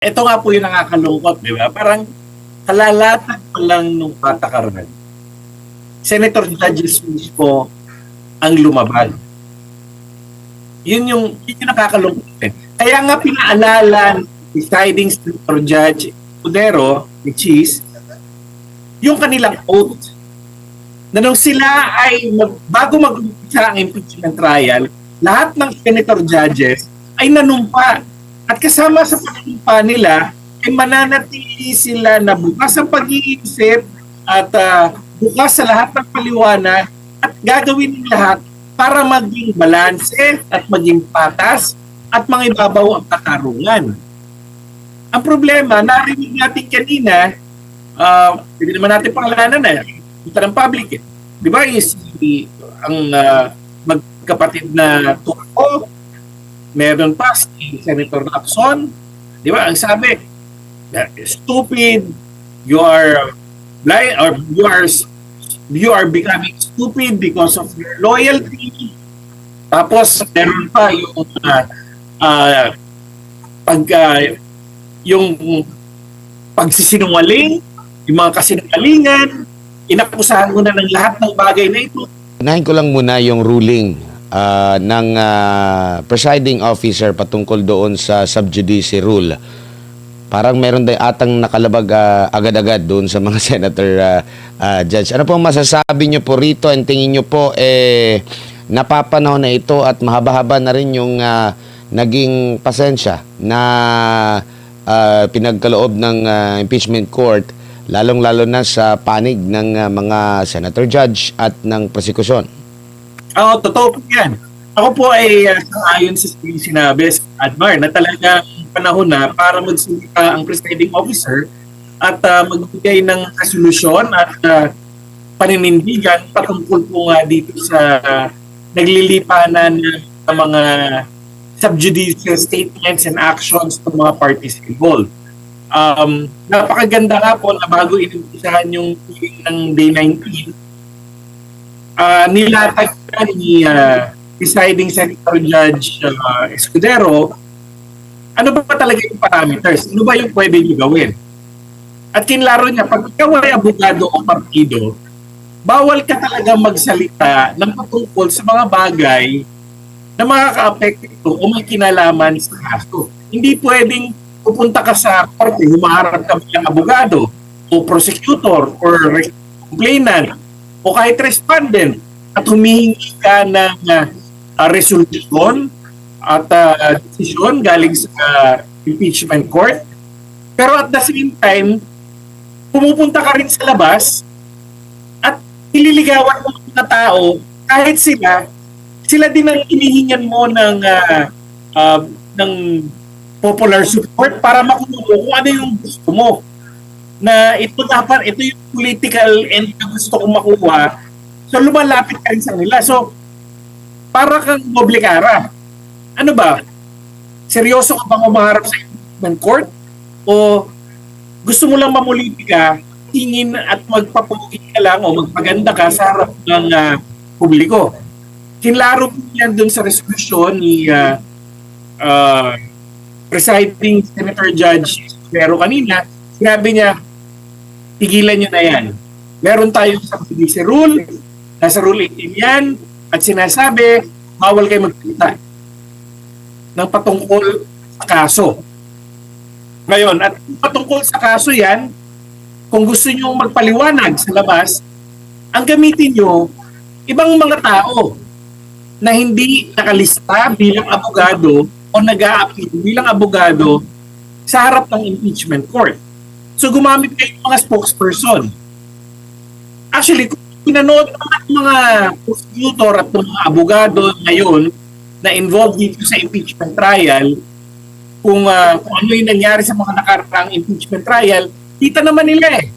Ito nga po yung nakakalungkot, di ba? Parang kalalatag pa lang nung patakaran. Senator judges mismo ang lumabag. Yun yung nakakalungkot. Kaya nga pinaalala ng presiding Senator Judge Cudero, which is, yung kanilang oath na nung sila ay bago mag-umpisa ang impeachment trial, lahat ng senator judges ay nanumpa. At kasama sa panunumpa nila, ay mananatili sila na bukas ang pag-iisip at bukas sa lahat ng paliwanag at gagawin ng lahat para maging balanse at maging patas at mangibabaw ang katarungan. Ang problema, narinig natin kanina, hindi naman natin pangalanan na, ito ng public eh. Di ba, ang magkapatid na Turco, meron pa si Senator Lacson, di ba, ang sabi, stupid, you are blind, or you are becoming stupid because of your loyalty. Tapos, meron pa yung pagsisinungaling, yung mga kasinungalingan, inakusahan mo na ng lahat ng bagay na ito. Unahin ko lang muna yung ruling ng presiding officer patungkol doon sa sub judice rule. Parang meron din atang nakalabag agad-agad doon sa mga senator judge. Ano po masasabi nyo po rito? And tingin nyo po, napapanahon na ito at mahaba-haba na rin yung naging pasensya na pinagkaloob ng impeachment court, lalong-lalo na sa panig ng mga senator judge at ng prosekusyon. Oo, totoo po yan. Ako po ay ayon sa sinabi sa Admar na talagang panahon na para magsalita ang presiding officer at magbigay ng resolusyon at paninindigan patungkol po nga dito sa naglilipanan ng mga subjudice statements and actions ng mga parties involved. Napakaganda nga po na bago inimpisahan yung hearing ng Day 19, nilatag ni presiding Senator Judge Escudero, ano ba talaga yung parameters? Ano ba yung pwede nyo gawin? At kinlaro niya, pag ikaw ay abogado o partido, bawal ka talaga magsalita ng patungkol sa mga bagay na makaka-apekto o may kinalaman sa kaso. Hindi pwedeng pupunta ka sa korte, humaharap ka bilang abogado o prosecutor or complainant o kahit respondent at humihingi ka ng resolution at decision galing sa impeachment court. Pero at the same time, pumupunta ka rin sa labas at ililigawan mo mga tao kahit sila din ang inihingan mo ng popular support para makuha mo kung ano yung gusto mo. Na ito yung political end na gusto kong makuha. So lumalapit ka rin sa nila. So, para kang doble kara. Ano ba? Seryoso ka bang umaharap sa impeachment court? O gusto mo lang mamulitika, tingin at magpapugi ka lang o magpaganda ka sa harap ng publiko? Kinlaro po yan dun sa resolusyon ni presiding Senator Judge pero kanina, sinabi niya, tigilan nyo na yan. Meron tayong subjudice rule, nasa rule 18 yan, at sinasabi, bawal kayo magkita ng patungkol sa kaso. Ngayon, at patungkol sa kaso yan, kung gusto nyo magpaliwanag sa labas, ang gamitin nyo, ibang mga tao na hindi nakalista bilang abogado o nag-a-appeal bilang abogado sa harap ng impeachment court. So gumamit kayo ng mga spokesperson. Actually, kung pinanood ng mga prosecutor at ng mga abogado ngayon na involved dito sa impeachment trial, kung ano yung nangyari sa mga nakaraang impeachment trial, kita naman nila eh.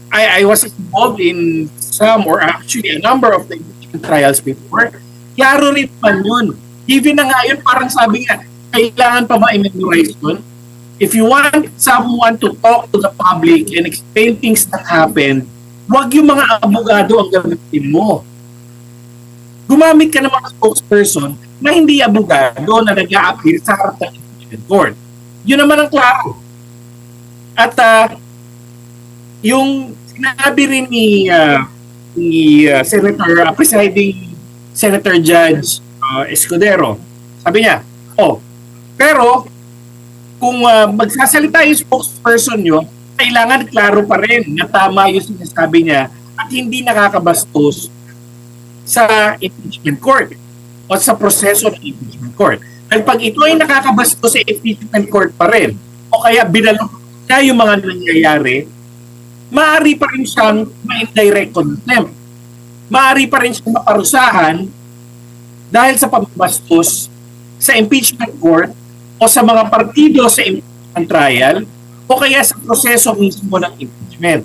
I was involved in some or actually a number of the impeachment trials before. Klaro rin man yun. Given na nga yun, parang sabi nga, kailangan pa ba i-memorize yun? If you want someone to talk to the public and explain things that happened, wag yung mga abogado ang gamitin mo. Gumamit ka ng mga spokesperson na hindi abogado na nag-a-appear sa harap ng impeachment court. Yun naman ang klaro. At yung sinabi rin ni Senator, Presiding Senator Judge Escudero, sabi niya, pero kung magsasalita yung spokesperson nyo, kailangan klaro pa rin na tama yung sinasabi niya at hindi nakakabastos sa impeachment court o sa proseso ng impeachment court. Dahil pag ito ay nakakabastos sa impeachment court pa rin o kaya binalok na yung mga nangyayari, maaari pa rin siyang ma-indirect contempt. Maaari pa rin siyang maparusahan dahil sa pambastos sa impeachment court o sa mga partido sa impeachment trial o kaya sa proseso mismo ng impeachment.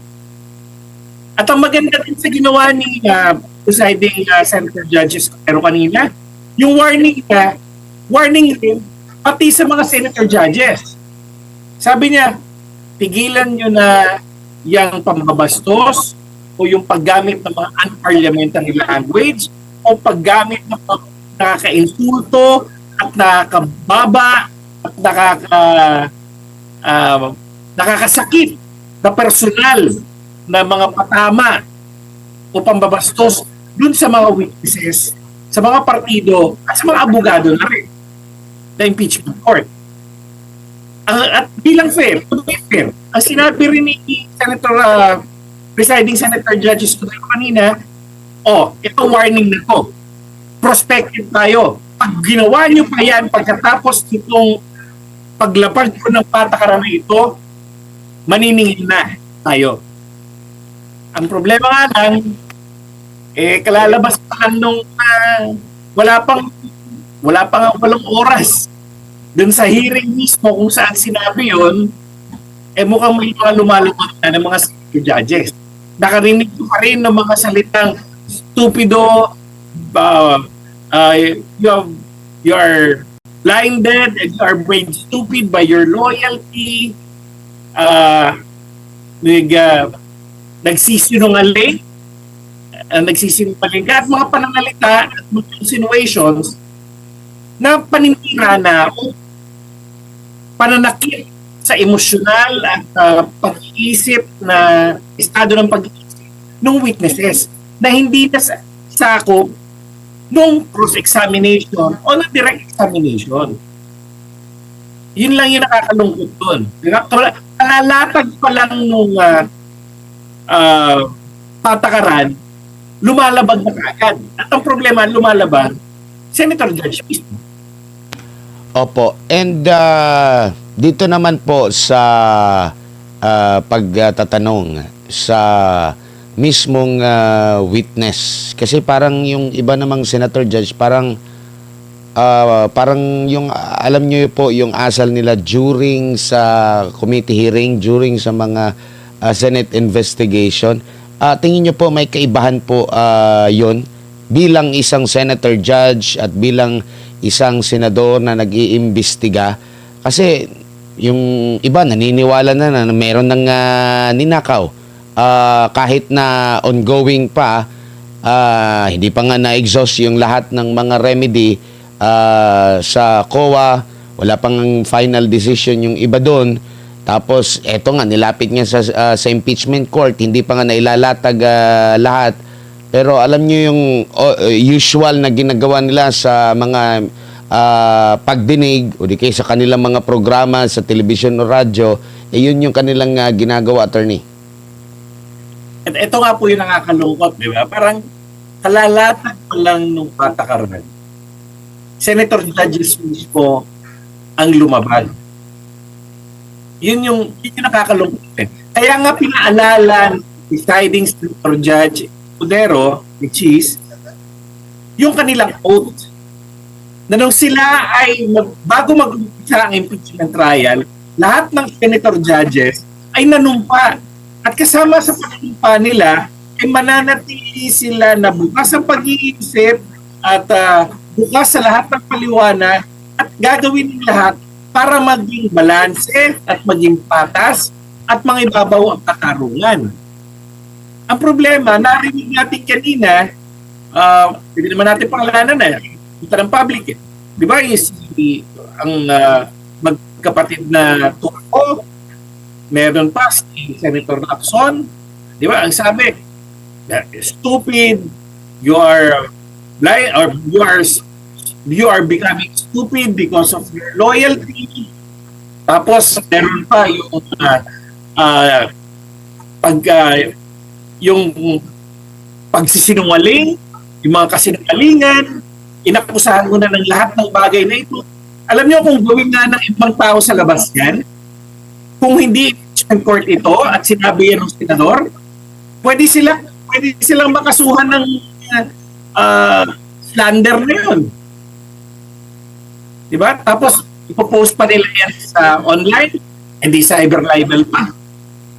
At ang maganda din sa ginawa ni Presiding Senator Judges pero kanina, yung warning rin pati sa mga Senator Judges. Sabi niya, pigilan nyo na yung pambabastos o yung paggamit ng mga unparliamentary language o paggamit ng mga nakaka-insulto at nakakababa at nakakasakit na personal na mga patama o pambabastos dun sa mga witnesses, sa mga partido at sa mga abogado na rin na impeachment court. At bilang fair, ang sinabi rin ni Senator Presiding Senator Judges kanina, ito warning na to. Prospective tayo. Pag ginawa nyo pa yan pagkatapos itong paglapag ko ng patakaran na ito, maniningil na tayo. Ang problema nga lang, kalalabas pa lang nung walang oras dun sa hearing mismo kung saan sinabi yun, mukhang may mga lumalabas na ng mga judges. Nakarinig ko pa rin ng mga salitang stupido, you are blinded and you are brain stupid by your loyalty, nagsisinungaling ka at mga pananalita at mga insinuations na paninira na o pananakit sa emosyonal at pag-iisip na estado ng pag-iisip ng witnesses na hindi na sakop nung cross-examination o ng direct examination. Yun lang yung nakakalungkot doon. Kalalatag pa lang nung patakaran, lumalabag na kaagad. At ang problema, lumalabag, Senator Judge mismo. Opo. And dito naman po sa pagtatanong sa mismong witness. Kasi parang yung iba namang Senator Judge, parang yung alam nyo po yung asal nila during sa committee hearing, during sa mga Senate investigation. Tingin nyo po may kaibahan po yon bilang isang Senator Judge at bilang isang senador na nag-iimbestiga? Kasi yung iba naniniwala na meron ng ninakaw kahit na ongoing pa, hindi pa nga na-exhaust yung lahat ng mga remedy sa COA, wala pang final decision yung iba doon. Tapos eto nga nilapit niya sa impeachment court, hindi pa nga nailalatag lahat. Pero alam niyo yung usual na ginagawa nila sa mga pagdinig o di kaya sa kanilang mga programa sa television o radyo, yun yung kanilang ginagawa, attorney. At ito nga po yung nakakalungkot, di ba? Parang kalalatag pa lang nung patakaran. Senator Judges mismo ang lumabag. Yun yung nakakalungkot. Kaya nga pinaalala Presiding Senator Judge Escudero, which is yung kanilang oath na nung sila ay bago mag-umpisa ang impeachment trial, lahat ng senator judges ay nanumpa. At kasama sa panunumpa nila ay mananatili sila na bukas ang pag-iisip at bukas sa lahat ng paliwanag at gagawin ng lahat para maging balanse at maging patas at mangibabaw ang katarungan. Ang problema, narinig natin kanina, hindi naman natin pangalanan na, ito ng public. Di ba, ang magkapatid na Turco, meron pa si Senator Lacson, di ba? Ang sabi, stupid, you are blind, or you are becoming stupid because of your loyalty. Tapos meron pa yung yung pagsisinungaling, yung mga kasinungalingan, inakusahan mo na ng lahat ng bagay na ito. Alam niyo kung gawin nga ng ibang tao sa labas yan, kung hindi impeachment court ito at sinabi yan ng senador, pwede silang makasuhan ng slander na yun. Diba? Tapos, ipopost pa nila yan sa online, hindi cyber libel pa.